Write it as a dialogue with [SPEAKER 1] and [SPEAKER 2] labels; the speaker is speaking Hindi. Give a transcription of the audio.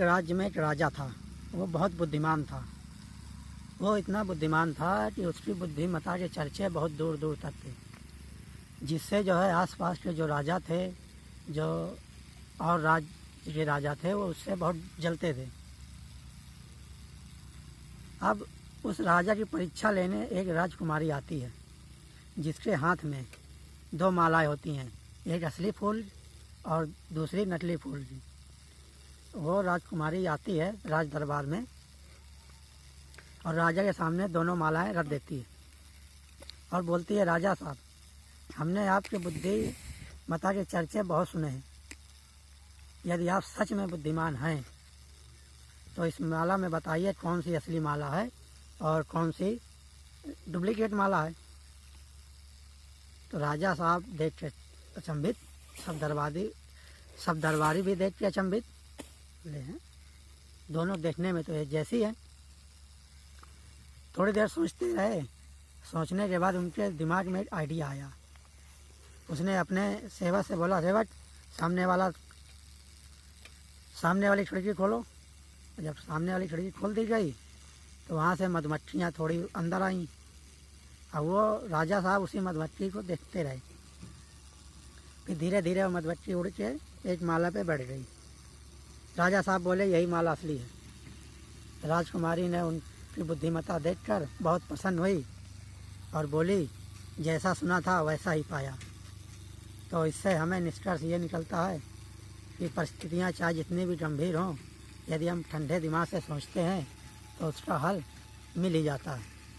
[SPEAKER 1] राज्य में एक राजा था। वो बहुत बुद्धिमान था। वो इतना बुद्धिमान था कि उसकी बुद्धिमत्ता के चर्चे बहुत दूर दूर तक थे, जिससे जो है आसपास के जो राजा थे, जो और राज्य के राजा थे, वो उससे बहुत जलते थे। अब उस राजा की परीक्षा लेने एक राजकुमारी आती है, जिसके हाथ में 2 मालाएं होती हैं, एक असली फूल और दूसरी नकली फूल की। वो राजकुमारी आती है राज दरबार में और राजा के सामने दोनों मालाएं रख देती है और बोलती है, राजा साहब, हमने आपके बुद्धिमत्ता के चर्चे बहुत सुने हैं। यदि आप सच में बुद्धिमान हैं तो इस माला में बताइए कौन सी असली माला है और कौन सी डुप्लीकेट माला है। तो राजा साहब देख के अचंभित, सब दरबारी भी देख के अचंभित ले हैं। दोनों देखने में तो एक जैसी है। थोड़ी देर सोचते रहे। सोचने के बाद उनके दिमाग में एक आइडिया आया। उसने अपने सेवक से बोला, सेवक, सामने वाली खिड़की खोलो। जब सामने वाली खिड़की खोल दी गई तो वहाँ से मधुमक्खियाँ थोड़ी अंदर आईं। अब वो राजा साहब उसी मधुमक्खी को देखते रहे। फिर धीरे धीरे वो मधुमक्खी उड़ के एक माला पे बैठ गई। राजा साहब बोले, यही माला असली है। राजकुमारी ने उनकी बुद्धिमत्ता देखकर बहुत प्रसन्न हुई और बोली, जैसा सुना था वैसा ही पाया। तो इससे हमें निष्कर्ष ये निकलता है कि परिस्थितियाँ चाहे जितनी भी गंभीर हों, यदि हम ठंडे दिमाग से सोचते हैं तो उसका हल मिल ही जाता है।